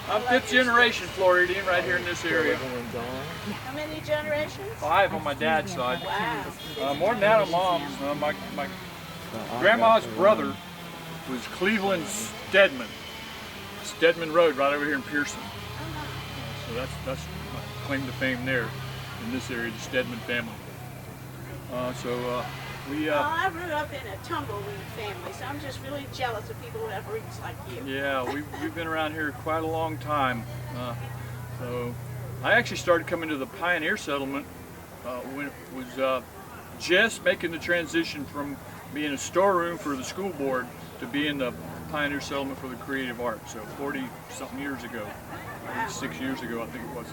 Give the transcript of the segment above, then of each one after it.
I'm fifth generation Floridian right here in this area. How many generations? 5 on my dad's side. Wow. More than that on mom's. My grandma's brother was Cleveland Stedman. Stedman Road right over here in Pearson. So that's my claim to fame there in this area, the Stedman family. Well, I grew up in a tumbleweed family, so I'm just really jealous of people who have roots like you. Yeah, we've been around here quite a long time. So I actually started coming to the Pioneer Settlement when it was just making the transition from being a storeroom for the school board to being the Pioneer Settlement for the Creative Arts. So 40-something years ago, 6 years ago I think it was,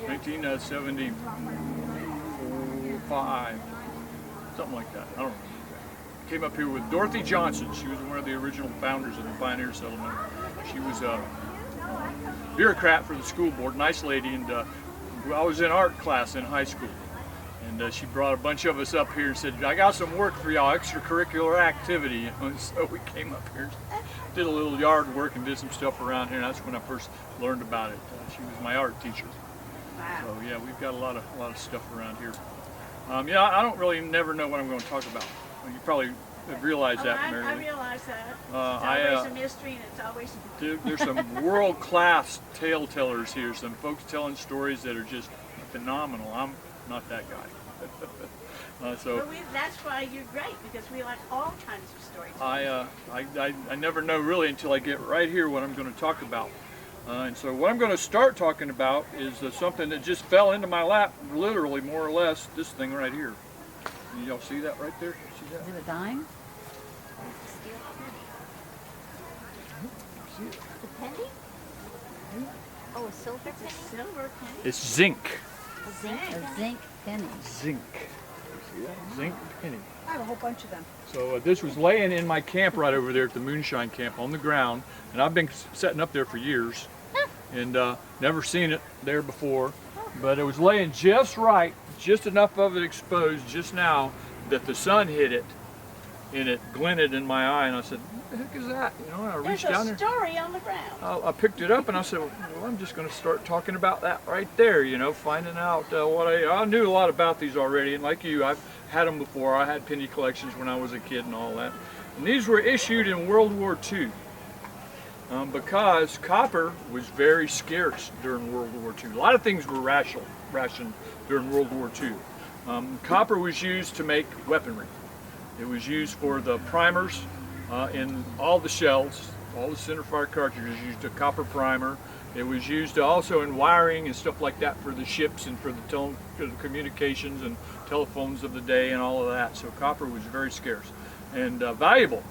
1975. Something like that. I don't remember. Came up here with Dorothy Johnson. She was one of the original founders of the Pioneer Settlement. She was a bureaucrat for the school board, nice lady, and I was in art class in high school. And she brought a bunch of us up here and said, I got some work for y'all, extracurricular activity. You know? And so we came up here, did a little yard work and did some stuff around here, and that's when I first learned about it. She was my art teacher. Wow. So yeah, we've got a lot of stuff around here. Yeah, I don't really never know what I'm going to talk about. You probably have realized that, Mary Lee. I realize that. It's always a mystery, and it's always... There's some world-class tale tellers here, some folks telling stories that are just phenomenal. I'm not that guy. That's why you're great, because we like all kinds of stories. I never know really until I get right here what I'm going to talk about. And so what I'm going to start talking about is something that just fell into my lap, literally, more or less, this thing right here. Y'all see that right there? See that? Is it a dime? See it? A penny? Oh, a silver penny? It's a silver penny. It's zinc. A zinc penny. Zinc. See that? Zinc penny. I have a whole bunch of them. So this was laying in my camp right over there at the Moonshine Camp on the ground, and I've been setting up there for years and never seen it there before, but it was laying just right, just enough of it exposed just now that the sun hit it and it glinted in my eye, and I said, what the heck is that? You know, and I reached down there. There's a story on the ground. I picked it up and I said, well, I'm just going to start talking about that right there, you know, finding out what I knew a lot about these already, and like you, I've had them before. I had penny collections when I was a kid and all that. And these were issued in World War II because copper was very scarce during World War II. A lot of things were rationed during World War II. Copper was used to make weaponry. It was used for the primers in all the shells. All the centerfire cartridges used a copper primer. It was used also in wiring and stuff like that for the ships and for the communications and telephones of the day and all of that. So copper was very scarce and valuable.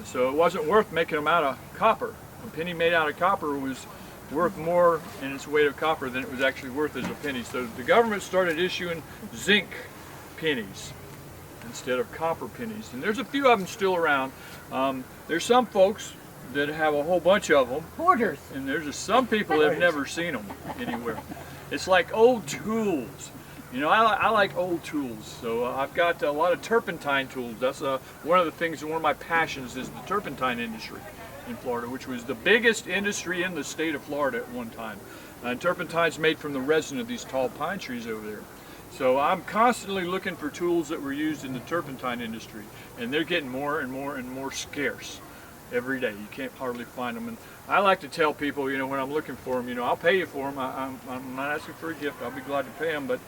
So it wasn't worth making them out of copper. A penny made out of copper was worth more in its weight of copper than it was actually worth as a penny. So the government started issuing zinc pennies instead of copper pennies. And there's a few of them still around. There's some folks that have a whole bunch of them. Hoarders. And there's just some people that have never seen them anywhere. It's like old tools. You know, I like old tools. So I've got a lot of turpentine tools. That's one of the things, one of my passions is the turpentine industry in Florida, which was the biggest industry in the state of Florida at one time. And turpentine's made from the resin of these tall pine trees over there. So I'm constantly looking for tools that were used in the turpentine industry, and they're getting more and more and more scarce every day. You can't hardly find them. And I like to tell people, you know, when I'm looking for them, you know, I'll pay you for them. I'm not asking for a gift. I'll be glad to pay them. But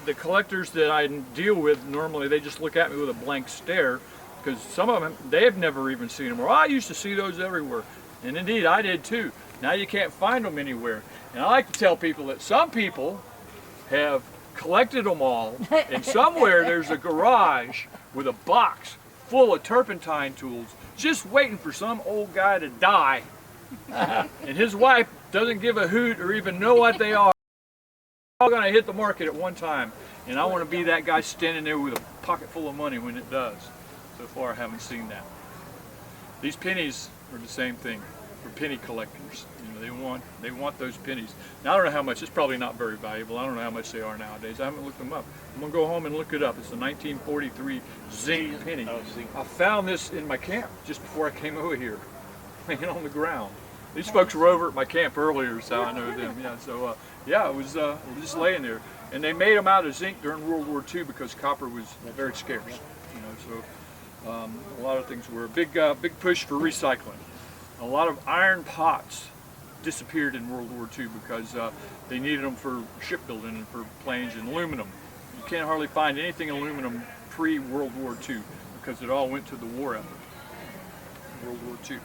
the collectors that I deal with, normally they just look at me with a blank stare, because some of them, they've never even seen them. Well, I used to see those everywhere. And indeed, I did too. Now you can't find them anywhere. And I like to tell people that some people have collected them all, and somewhere there's a garage with a box full of turpentine tools just waiting for some old guy to die. And his wife doesn't give a hoot or even know what they are. They're all going to hit the market at one time, and I want to be that guy standing there with a pocket full of money when it does. So far I haven't seen that. These pennies are the same thing for penny collectors. You know, they want those pennies. Now I don't know how much. It's probably not very valuable. I don't know how much they are nowadays. I haven't looked them up. I'm gonna go home and look it up. It's a 1943 zinc penny. I found this in my camp just before I came over here, laying on the ground. These folks were over at my camp earlier, so I know them. Yeah, so yeah, it was just laying there, and they made them out of zinc during World War II because copper was very scarce. You know, so a lot of things were a big push for recycling. A lot of iron pots disappeared in World War II because they needed them for shipbuilding and for planes, and aluminum. You can't hardly find anything aluminum pre-World War II because it all went to the war effort, World War II.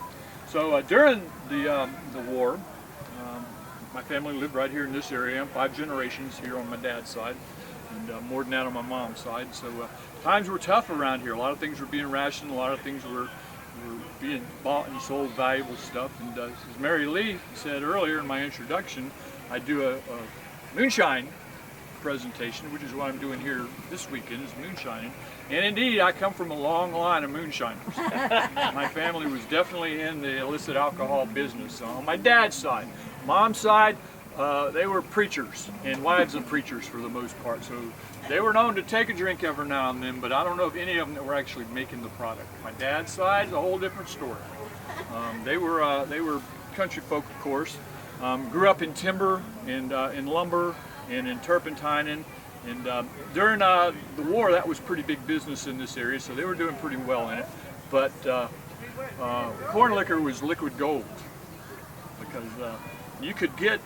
So during the war, my family lived right here in this area, 5 generations here on my dad's side, and more than that on my mom's side. So times were tough around here. A lot of things were being rationed, a lot of things were being bought and sold, valuable stuff. And as Mary Lee said earlier in my introduction, I do a moonshine presentation, which is what I'm doing here this weekend, is moonshining. And indeed, I come from a long line of moonshiners. My family was definitely in the illicit alcohol business on my dad's side. Mom's side, they were preachers and wives of preachers for the most part. So they were known to take a drink every now and then, but I don't know of any of them that were actually making the product. My dad's side is a whole different story. They were country folk, of course. Grew up in timber and in lumber and in turpentining. And during the war, that was pretty big business in this area, so they were doing pretty well in it. But corn liquor was liquid gold because you could get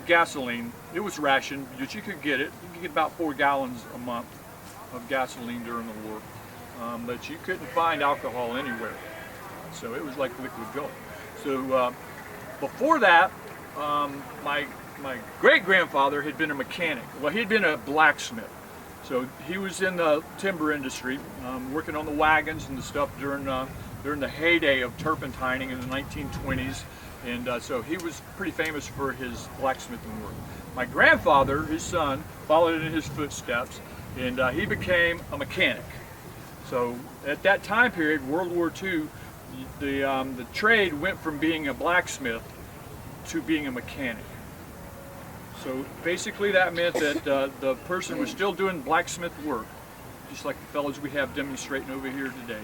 gasoline. It was rationed, but you could get it. You could get about 4 gallons a month of gasoline during the war, but you couldn't find alcohol anywhere. So it was like liquid gold. So before that, my great-grandfather had been a mechanic. Well, he'd been a blacksmith. So he was in the timber industry, working on the wagons and the stuff during the heyday of turpentining in the 1920s. And so he was pretty famous for his blacksmithing work. My grandfather, his son, followed in his footsteps, and he became a mechanic. So at that time period, World War II, the trade went from being a blacksmith to being a mechanic. So basically that meant that the person was still doing blacksmith work, just like the fellows we have demonstrating over here today.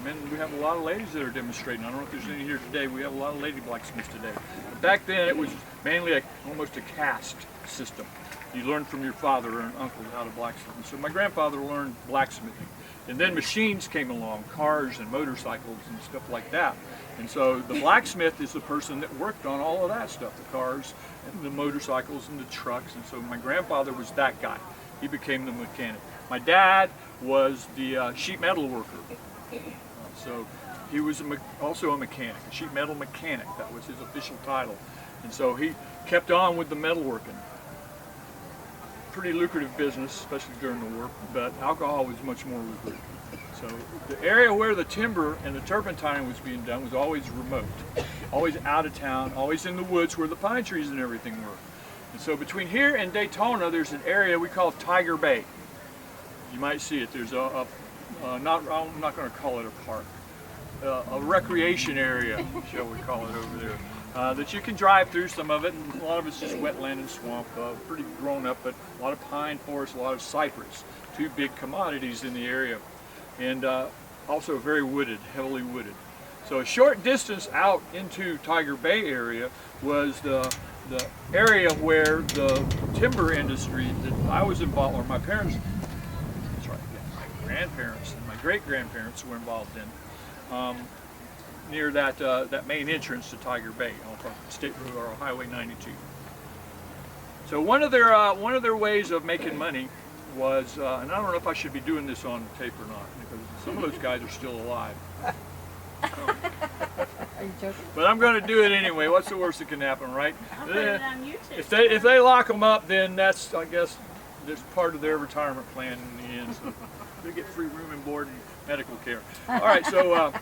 And we have a lot of ladies that are demonstrating. I don't know if there's any here today. We have a lot of lady blacksmiths today. But back then it was mainly almost a caste system. You learned from your father or an uncle how to blacksmith. And so my grandfather learned blacksmithing. And then machines came along, cars and motorcycles and stuff like that. And so the blacksmith is the person that worked on all of that stuff, the cars and the motorcycles and the trucks. And so my grandfather was that guy. He became the mechanic. My dad was the sheet metal worker. So he was also a mechanic, a sheet metal mechanic. That was his official title. And so he kept on with the metalworking. Pretty lucrative business, especially during the war, but alcohol was much more lucrative. So the area where the timber and the turpentining was being done was always remote, always out of town, always in the woods where the pine trees and everything were. And so between here and Daytona, there's an area we call Tiger Bay. You might see it. There's I'm not going to call it a park, a recreation area, shall we call it, over there. That you can drive through some of it, and a lot of it's just wetland and swamp, pretty grown up, but a lot of pine forest, a lot of cypress, 2 big commodities in the area, and also very wooded, heavily wooded. So a short distance out into Tiger Bay area was the area where the timber industry that I was involved, or my parents, that's right, yeah, my grandparents and my great-grandparents were involved in. Near that main entrance to Tiger Bay off of State Road or Highway 92. So one of their ways of making money was, and I don't know if I should be doing this on tape or not, because some of those guys are still alive. Are you joking? But I'm going to do it anyway. What's the worst that can happen, right? I'll put it on YouTube. If they lock them up, then that's, I guess, that's part of their retirement plan in the end. So they get free room and board and medical care. All right, so.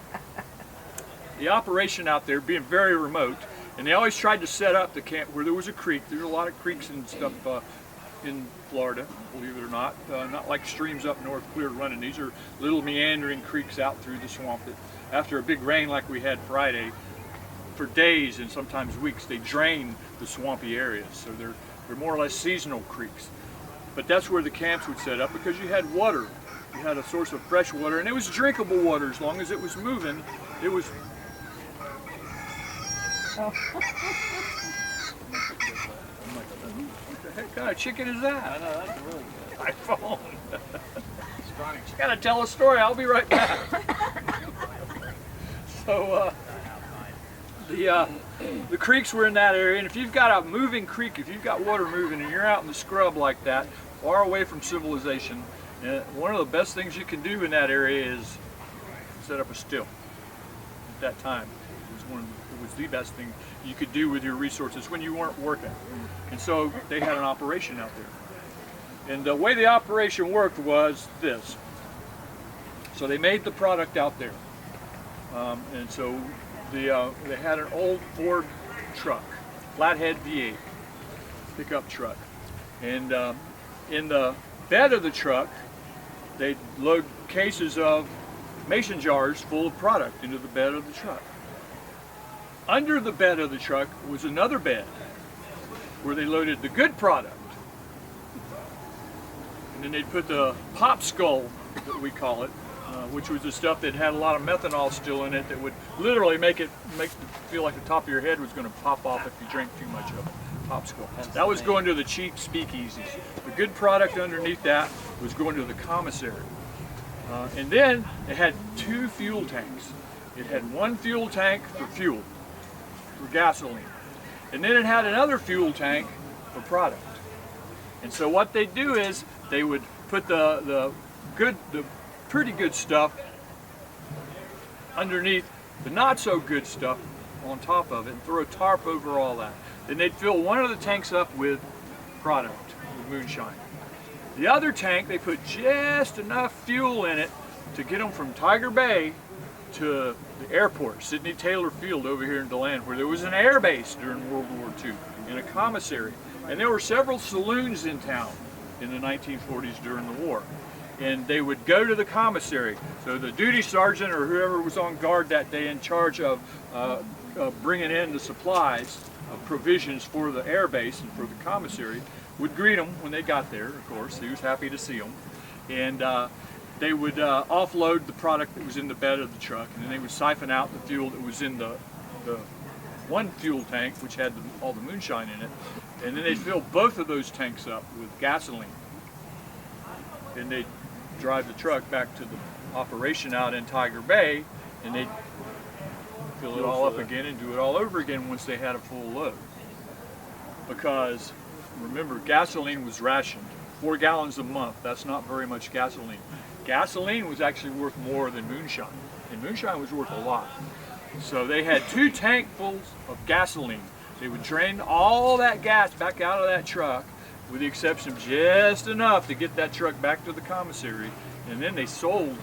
The operation out there being very remote, and they always tried to set up the camp where there was a creek. There's a lot of creeks and stuff in Florida, believe it or not. Not like streams up north clear running. These are little meandering creeks out through the swamp that after a big rain like we had Friday, for days and sometimes weeks, they drain the swampy areas. So they're more or less seasonal creeks. But that's where the camps would set up because you had water. You had a source of fresh water, and it was drinkable water as long as it was moving. It was Oh. What the heck kind of chicken is that? I know, that's really good. My phone. Strong. She's gotta tell a story. I'll be right back. So the creeks were in that area, and if you've got a moving creek, if you've got water moving, and you're out in the scrub like that, far away from civilization, one of the best things you can do in that area is set up a still. At that time, it was the best thing you could do with your resources when you weren't working. And so they had an operation out there. And the way the operation worked was this. So they made the product out there. And so they had an old Ford truck, flathead V8 pickup truck. And in the bed of the truck, they'd load cases of mason jars full of product into the bed of the truck. Under the bed of the truck was another bed where they loaded the good product. And then they'd put the pop skull, that we call it, which was the stuff that had a lot of methanol still in it that would literally make it feel like the top of your head was going to pop off if you drank too much of it. Pop skull. That was going to the cheap speakeasies. The good product underneath that was going to the commissary. And then it had two fuel tanks. It had one fuel tank for fuel, for gasoline. And then it had another fuel tank for product. And so what they'd do is they would put the pretty good stuff underneath the not so good stuff on top of it and throw a tarp over all that. Then they'd fill one of the tanks up with product, with moonshine. The other tank, they put just enough fuel in it to get them from Tiger Bay to the airport, Sidney Taylor Field over here in DeLand, where there was an air base during World War II and a commissary. And there were several saloons in town in the 1940s during the war. And they would go to the commissary. So the duty sergeant or whoever was on guard that day in charge of bringing in the supplies, provisions for the air base and for the commissary, would greet them when they got there, of course. He was happy to see them. And they would offload the product that was in the bed of the truck, and then they would siphon out the fuel that was in the one fuel tank, which had all the moonshine in it. And then they'd fill both of those tanks up with gasoline. And they'd drive the truck back to the operation out in Tiger Bay, and they'd fill it all up again and do it all over again once they had a full load. Because remember, gasoline was rationed, 4 gallons a month. That's not very much gasoline. Gasoline was actually worth more than moonshine, and moonshine was worth a lot. So they had 2 tankfuls of gasoline. They would drain all that gas back out of that truck, with the exception of just enough to get that truck back to the commissary, and then they sold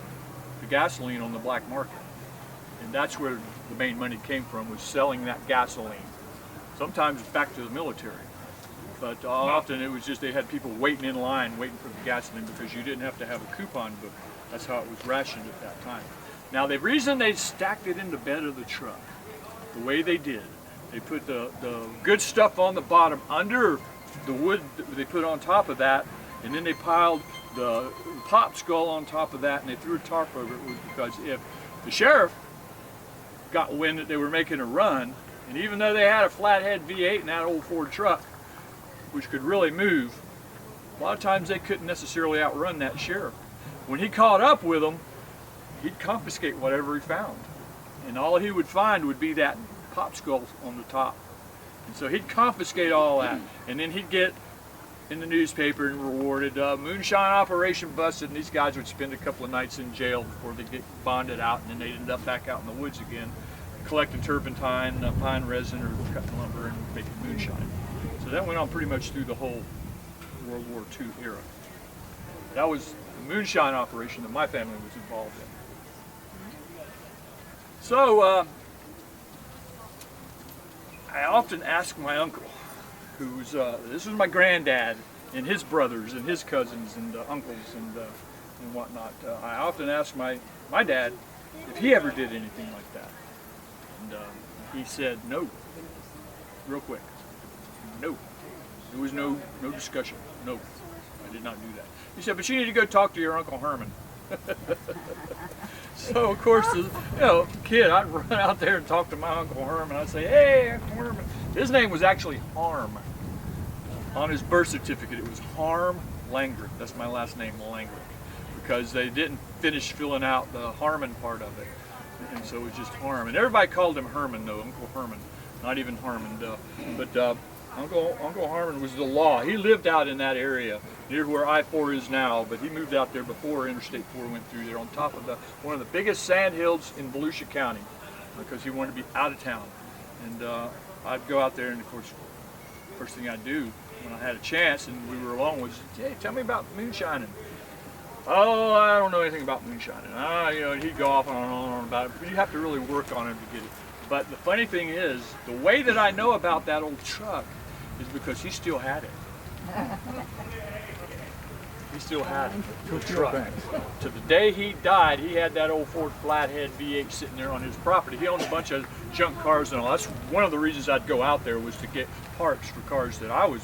the gasoline on the black market. And that's where the main money came from, was selling that gasoline. Sometimes back to the military. But often it was just they had people waiting in line, waiting for the gasoline, because you didn't have to have a coupon book. That's how it was rationed at that time. Now the reason they stacked it in the bed of the truck, the way they did, they put the good stuff on the bottom under the wood that they put on top of that, and then they piled the pop skull on top of that, and they threw a tarp over it, was because if the sheriff got wind that they were making a run, and even though they had a flathead V8 in that old Ford truck, which could really move, a lot of times they couldn't necessarily outrun that sheriff. When he caught up with them, he'd confiscate whatever he found. And all he would find would be that pop skull on the top. And so he'd confiscate all that. And then he'd get in the newspaper and rewarded, moonshine operation busted, and these guys would spend a couple of nights in jail before they'd get bonded out, and then they'd end up back out in the woods again, collecting turpentine, pine resin, or cutting lumber and making moonshine. So that went on pretty much through the whole World War II era. That was the moonshine operation that my family was involved in. So I often ask my uncle, who's this was my granddad and his brothers and his cousins and uncles and whatnot. I often ask my dad if he ever did anything like that, and he said no, real quick. No, there was no discussion. No, I did not do that. He said, but you need to go talk to your Uncle Herman. So of course, kid, I'd run out there and talk to my Uncle Herman. I'd say, "Hey, Uncle Herman." His name was actually Harm. On his birth certificate, it was Harm Langrick. That's my last name, Langrick, because they didn't finish filling out the Harmon part of it, and so it was just Harm. And everybody called him Herman, though, Uncle Herman, not even Harmon. But Uncle Harmon was the law. He lived out in that area near where I-4 is now, but he moved out there before Interstate 4 went through there, on top of one of the biggest sand hills in Volusia County, because he wanted to be out of town. And I'd go out there, and of course, first thing I'd do when I had a chance and we were alone was, "Hey, tell me about moonshining." "Oh, I don't know anything about moonshining." And he'd go off on and on about it, but you have to really work on it to get it. But the funny thing is, the way that I know about that old truck is because he still had it. He still had the truck. To the day he died, he had that old Ford Flathead V8 sitting there on his property. He owned a bunch of junk cars and all. That's one of the reasons I'd go out there, was to get parts for cars that I was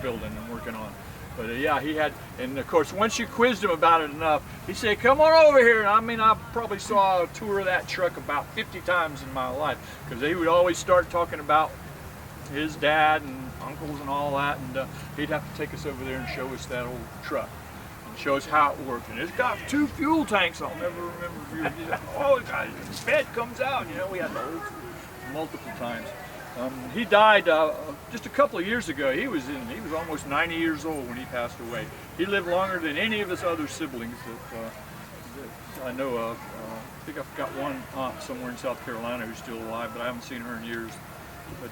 building and working on. But yeah, he had, and of course, once you quizzed him about it enough, he said, "Come on over here." And I mean, I probably saw a tour of that truck about 50 times in my life, because he would always start talking about his dad and uncles and all that, and he'd have to take us over there and show us that old truck and show us how it worked. And it's got 2 fuel tanks. I'll never remember. Oh, the bed comes out. We had those multiple times. He died just a couple of years ago. He was almost 90 years old when he passed away. He lived longer than any of his other siblings that I know of. I think I've got one aunt somewhere in South Carolina who's still alive, but I haven't seen her in years. But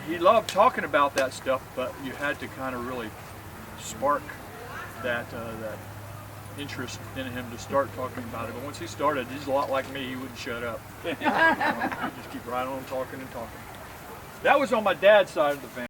he loved talking about that stuff, but you had to kind of really spark that interest in him to start talking about it. But once he started, he's a lot like me. He wouldn't shut up. He'd just keep right on talking and talking. That was on my dad's side of the family.